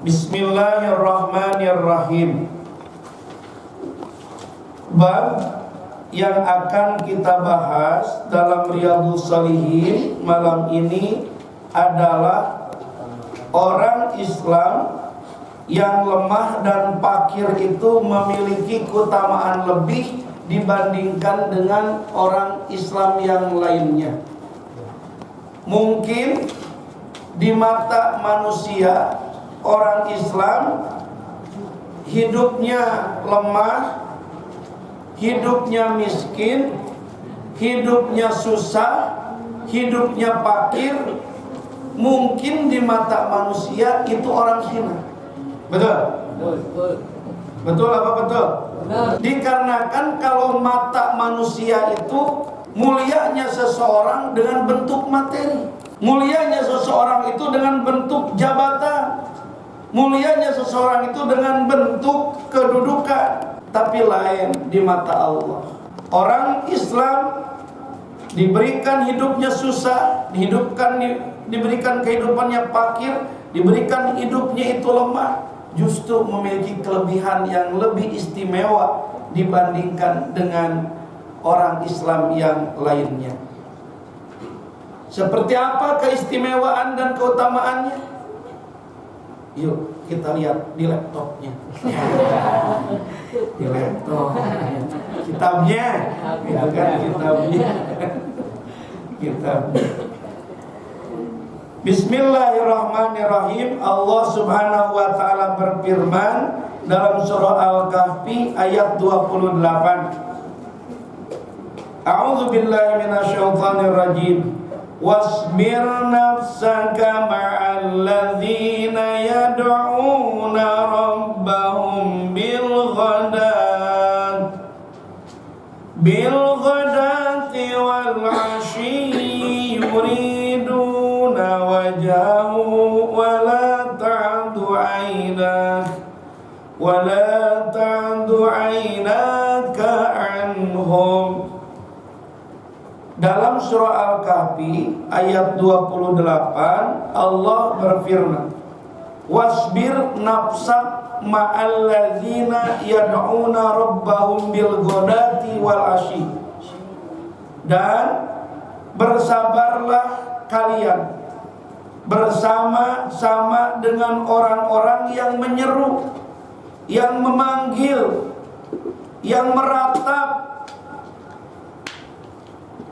Bismillahirrahmanirrahim. Bab yang akan kita bahas dalam Riyadhus Shalihin malam ini adalah orang Islam yang lemah dan fakir itu memiliki keutamaan lebih dibandingkan dengan orang Islam yang lainnya. Mungkin di mata manusia orang Islam hidupnya lemah, hidupnya miskin, hidupnya susah, hidupnya fakir. Mungkin di mata manusia itu orang hina. Betul? Betul apa betul? Dikarenakan kalau mata manusia itu mulianya seseorang dengan bentuk materi, mulianya seseorang itu dengan bentuk jabatan, mulianya seseorang itu dengan bentuk kedudukan. Tapi lain di mata Allah. Orang Islam diberikan hidupnya susah, diberikan kehidupannya fakir, diberikan hidupnya itu lemah, justru memiliki kelebihan yang lebih istimewa dibandingkan dengan orang Islam yang lainnya. Seperti apa keistimewaan dan keutamaannya? Yuk kita lihat di laptopnya. Di laptop kitabnya, gitu kan, kitabnya. Bismillahirrahmanirrahim. Allah Subhanahu wa taala berfirman dalam surah Al-Kahfi ayat 28. A'udzu billahi minasyaitonir rajim. Wasbir nafsaka ma'al ladzina yad'una rabbahum bil ghadati wal 'ashyi yuriduna wajhahu wa la ta'du 'ainaka anhum. Dalam surah Al-Kahfi ayat 28 Allah berfirman, wasbir nafsak ma'al ladzina yad'una rabbahum bil ghadati wal 'ashyi. Dan bersabarlah kalian bersama-sama dengan orang-orang yang menyeru, yang memanggil, yang meratap,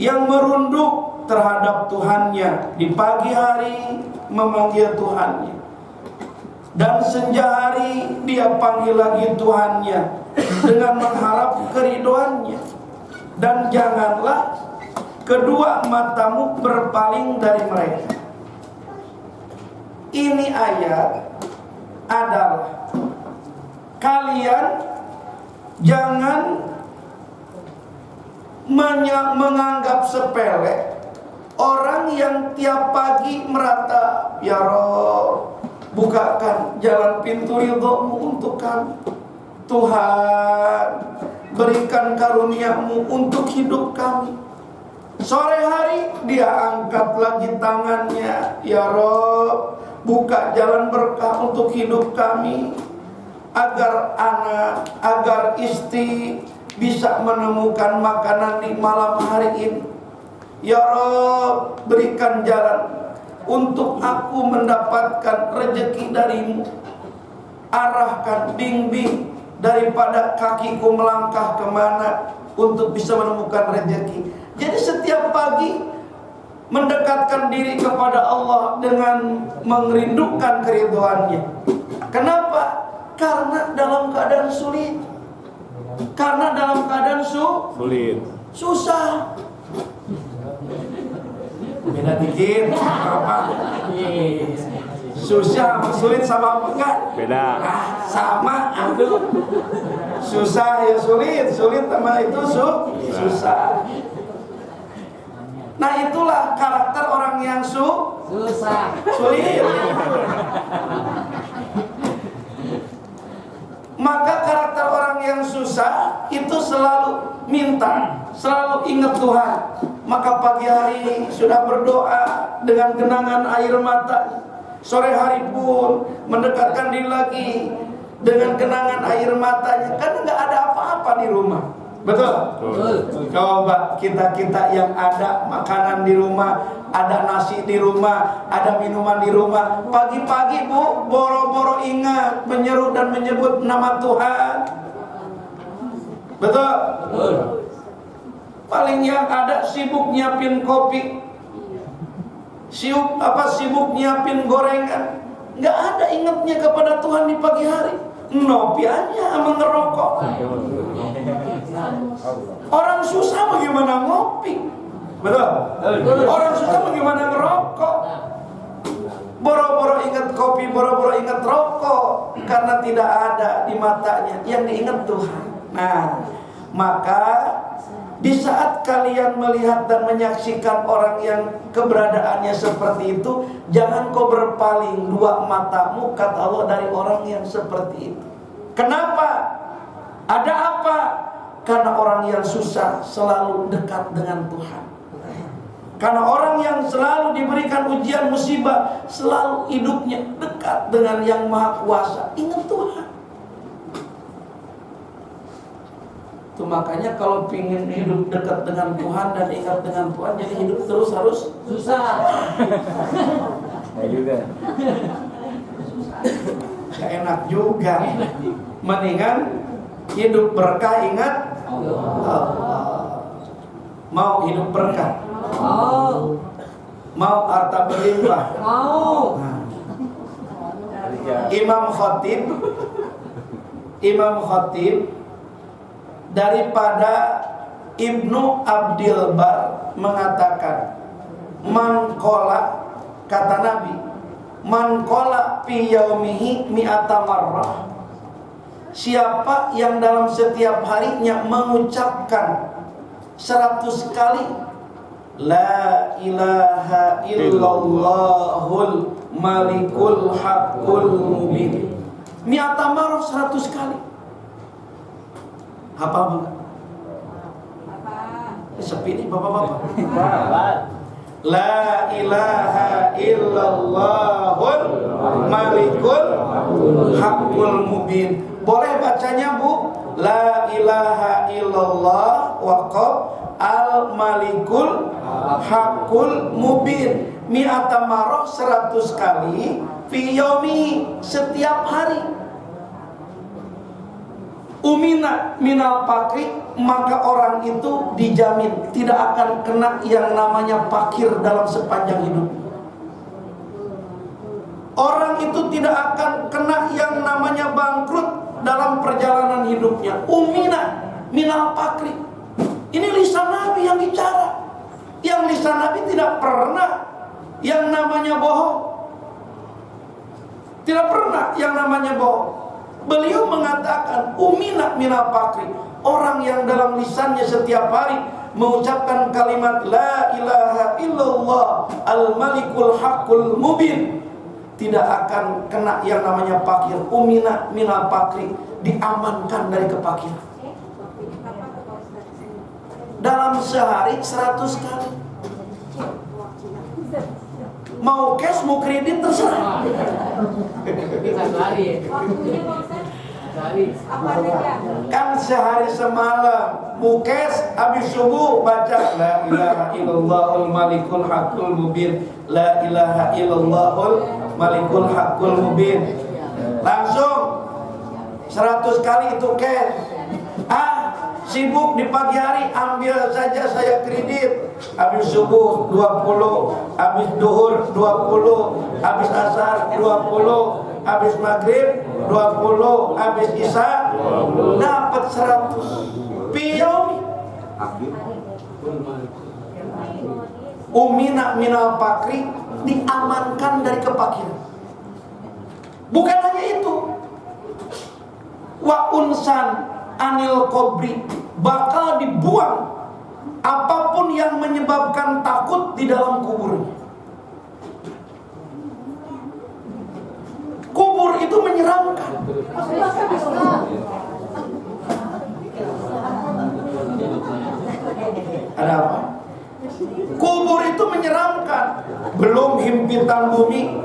yang merunduk terhadap Tuhannya. Di pagi hari memanggil Tuhannya, dan senja hari dia panggil lagi Tuhannya dengan mengharap keridhoannya. Dan janganlah kedua matamu berpaling dari mereka. Ini ayat adalah kalian jangan menganggap sepele orang yang tiap pagi meratap, ya Rob, bukakan jalan pintu ridhomu untuk kami. Tuhan, berikan karuniamu untuk hidup kami. Sore hari dia angkat lagi tangannya, ya Rob, buka jalan berkah untuk hidup kami, agar anak, agar istri bisa menemukan makanan di malam hari ini. Ya Rob, berikan jalan untuk aku mendapatkan rezeki darimu. Arahkan, bimbing daripada kakiku melangkah kemana untuk bisa menemukan rezeki. Jadi setiap pagi mendekatkan diri kepada Allah dengan merindukan keridhoannya. Kenapa? Karena dalam keadaan sulit. Karena dalam keadaan sulit, susah. Beda dikit, apa? Susah, sulit sama apa enggak? Beda. Sama. Susah ya sulit, sulit sama itu susah. Nah itulah karakter orang yang susah, sulit. Maka karakter orang yang susah itu selalu minta, selalu ingat Tuhan, maka pagi hari sudah berdoa dengan genangan air mata, sore hari pun mendekatkan diri lagi dengan genangan air matanya, karena nggak ada apa-apa di rumah. Betul? Coba kita yang ada makanan di rumah, ada nasi di rumah, ada minuman di rumah, pagi-pagi Bu boro-boro ingat menyeru dan menyebut nama Tuhan. Betul? Paling yang ada sibuk nyiapin kopi, sibuk nyiapin gorengan, nggak ada ingatnya kepada Tuhan di pagi hari. Ngopi aja sama ngerokok. Orang susah bagaimana ngopi? Betul? Orang susah bagaimana ngerokok? Boro-boro ingat kopi, boro-boro ingat rokok, karena tidak ada di matanya. Yang diingat Tuhan. Nah, maka di saat kalian melihat dan menyaksikan orang yang keberadaannya seperti itu, jangan kau berpaling dua matamu, kata Allah, dari orang yang seperti itu. Kenapa? Ada apa? Karena orang yang susah selalu dekat dengan Tuhan. Karena orang yang selalu diberikan ujian musibah, selalu hidupnya dekat dengan yang Maha Kuasa. Ingat Tuhan. Itu makanya kalau ingin hidup dekat dengan Tuhan dan ingat dengan Tuhan, jadi hidup terus harus susah. Ya juga. Gak enak juga. Mendingan hidup berkah, ingat Allah. Mau hidup berkah? Mau harta berlimpah? Nah. Imam Khatib daripada Ibnu Abdil Bar mengatakan, man qala, kata Nabi, man qala fi yaumihi mi'ata marrah, siapa yang dalam setiap harinya mengucapkan 100 kali la ilaha illallahul malikul haqqul mubin, mi'ata marrah, 100 kali. Apa enggak? Sepi nih bapak-bapak. La ilaha illallahul malikul haqqul mubin. Boleh bacanya Bu, la ilaha illallah waqaf al malikul haqqul mubin, mi'ata marrah, 100 kali, fi yaumi, setiap hari. Umina minal pakri, maka orang itu dijamin tidak akan kena yang namanya pakir dalam sepanjang hidup. Orang itu tidak akan kena yang namanya bangkrut dalam perjalanan hidupnya. Umina minal pakri. Ini lisan Nabi yang bicara. Yang lisan Nabi tidak pernah yang namanya bohong. Tidak pernah yang namanya bohong. Beliau mengatakan umina minal pakri, orang yang dalam lisannya setiap hari mengucapkan kalimat la ilaha illallah al malikul haqqul mubin, tidak akan kena yang namanya pakir. Umina minal pakri, diamankan dari kepakiran. Dalam sehari 100 kali. Mau cash, mau kredit, terserah. Kan sehari semalam mau cash, habis subuh baca la ilaha illallahul malikul haqqul mubin, la ilaha illallahul malikul haqqul mubin. Langsung 100 kali itu cash. Sibuk di pagi hari, ambil saja saya kredit. Habis subuh 20, habis duhur 20, habis asar 20, habis maghrib 20, habis isya dapat 100. Piyaumi. Umina minal pakri, diamankan dari kepakiran. Bukan hanya itu. Wa unsan anil kubri, bakal dibuang apapun yang menyebabkan takut di dalam kuburnya. Kubur itu menyeramkan. Ada apa? Kubur itu menyeramkan. Belum himpitan bumi,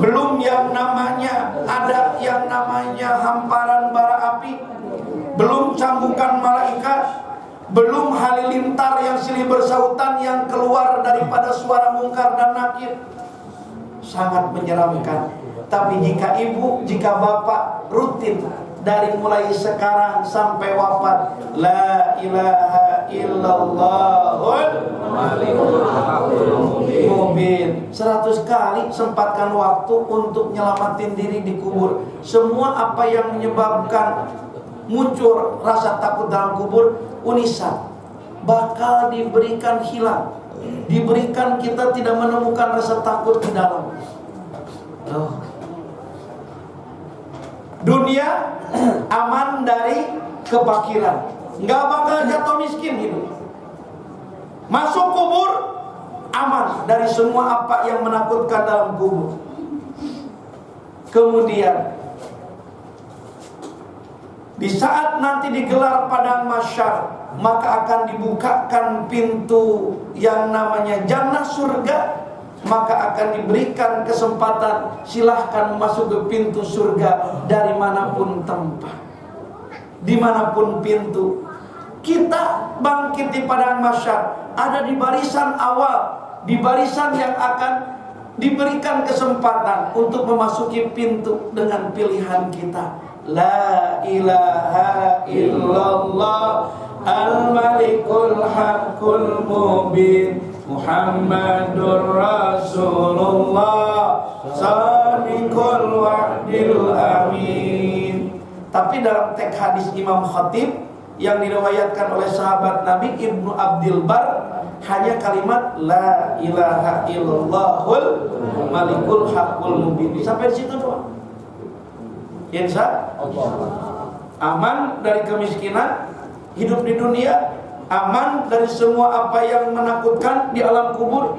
belum yang namanya ada yang namanya hamparan bara api, belum cambukan malaikat, belum halilintar yang silih bersautan yang keluar daripada suara mungkar dan nakir. Sangat menyeramkan. Tapi jika ibu, jika bapak rutin dari mulai sekarang sampai wafat, la ilaha illallahul malikul haqqul mubin, 100 kali sempatkan waktu untuk nyelamatin diri di kubur. Semua apa yang menyebabkan muncul rasa takut dalam kubur, unisan bakal diberikan hilang. Diberikan kita tidak menemukan rasa takut di dalam. Dunia aman dari kefakiran, nggak bakal jatuh miskin hidup. Masuk kubur aman dari semua apa yang menakutkan dalam kubur. Kemudian di saat nanti digelar padang mahsyar, maka akan dibukakan pintu yang namanya jannah surga. Maka akan diberikan kesempatan, silahkan masuk ke pintu surga dari manapun tempat, dimanapun pintu. Kita bangkit di padang mahsyar, ada di barisan awal, di barisan yang akan diberikan kesempatan untuk memasuki pintu dengan pilihan kita. La ilaha illallah al-malikul haqqul mubin Muhammadur Rasulullah sadiqul wa'dil amin. Tapi dalam teks hadis Imam Khatib yang diriwayatkan oleh sahabat Nabi Ibnu Abdil Bar, hanya kalimat la ilaha illallahul malikul haqqul mubin. Sampai di situ doang. Insya Allah aman dari kemiskinan, hidup di dunia, aman dari semua apa yang menakutkan di alam kubur,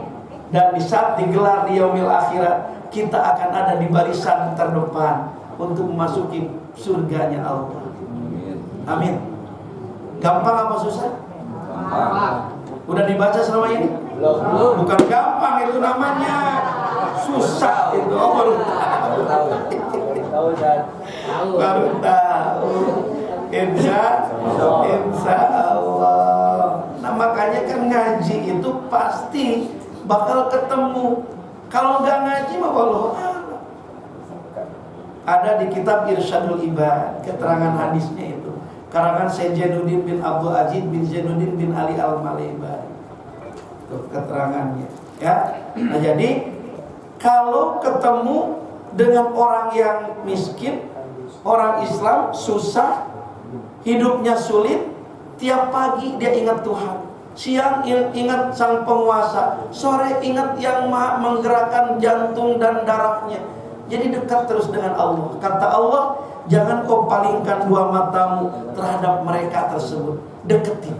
dan di saat digelar di yaumil akhirat, kita akan ada di barisan terdepan untuk memasuki surganya Allah. Amin. Gampang apa susah? Gampang. Udah dibaca selama ini? Belum. Bukan gampang itu namanya, susah itu. Oh, baru tahu. Baru tahu. Insya Allah. Nah makanya kan ngaji itu pasti bakal ketemu. Kalau nggak ngaji mah wallahu a'lam. Ada di kitab Irsyadul Ibad keterangan hadisnya itu, karangan Syekh Jainuddin bin Abdul Aziz bin Jainuddin bin Ali Al-Malibari. Tuh keterangannya ya. Nah jadi kalau ketemu dengan orang yang miskin, orang Islam susah, hidupnya sulit, tiap pagi dia ingat Tuhan, siang ingat Sang Penguasa, sore ingat yang Maha menggerakkan jantung dan darahnya. Jadi dekat terus dengan Allah. Kata Allah, jangan kau palingkan dua matamu terhadap mereka tersebut. Deketin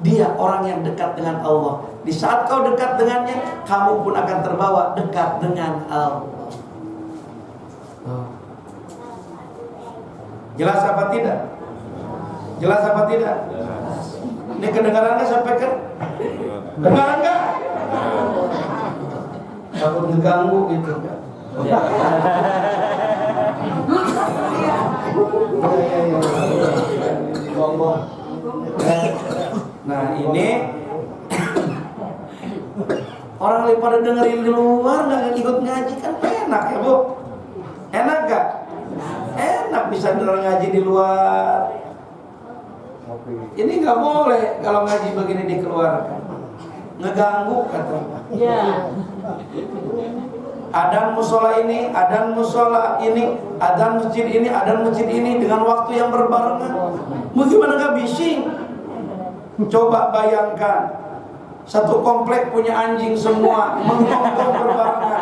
dia, orang yang dekat dengan Allah. Di saat kau dekat dengannya, kamu pun akan terbawa dekat dengan Allah. Jelas apa tidak? Jelas apa tidak? Ini kedengaran nggak sampai ke? Kedengaran nggak? Takut ngeganggu gitu kan? Nah ini orang pada dengerin di luar, nggak ikut ngaji kan enak ya Bu? Enak gak? Enak bisa denger ngaji di luar. Ini nggak boleh kalau ngaji begini dikeluarkan, ngeganggu katanya. Ya. Adan musola ini, adan musola ini, adan masjid ini, adan masjid ini dengan waktu yang berbarengan. Bagaimana nggak bising? Coba bayangkan, satu komplek punya anjing semua menggonggong berbarengan.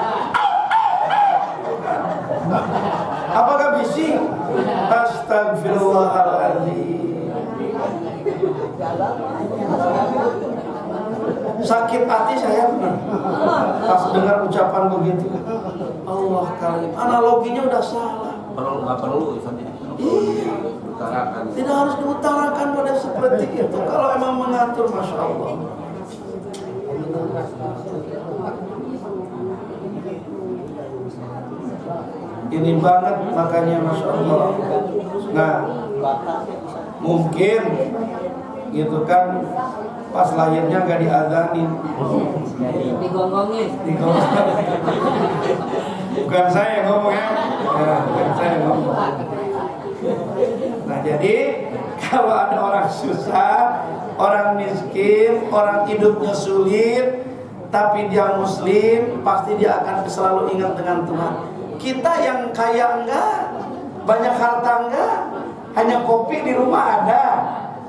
Apakah bising? Astagfirullahaladzim. Sakit hati saya benar pas dengar ucapan begitu. Allah karim, analoginya udah salah. Nggak perlu Tidak harus diutarakan pada seperti itu. Kalau emang mengatur, masya Allah. Ini banget makanya Masya Allah. Nah, mungkin gitu kan pas lahirnya nggak diazanin, digonggongin. Bukan saya ngomong ya, bukan saya ngomong. Nah jadi kalau ada orang susah, orang miskin, orang hidupnya sulit, tapi dia muslim, pasti dia akan selalu ingat dengan Tuhan. Kita yang kaya enggak, banyak harta enggak, hanya kopi di rumah ada,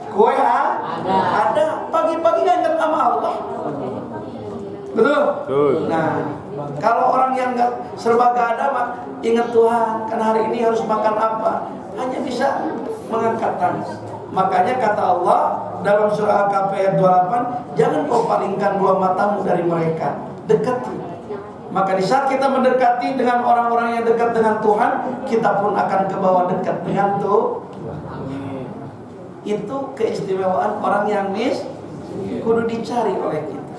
kue ada, pagi-pagi nggak ingat sama Allah. Betul? Nah, kalau orang yang nggak serba gak ada, mah ingat Tuhan, kan hari ini harus makan apa, hanya bisa mengangkat tangan. Makanya kata Allah dalam surah Al-Kahfi ayat 28, jangan kau palingkan dua matamu dari mereka, dekati. Maka di saat kita mendekati dengan orang-orang yang dekat dengan Tuhan, kita pun akan ke bawah dekat dengan Tuhan. Itu keistimewaan orang yang kudu dicari oleh kita.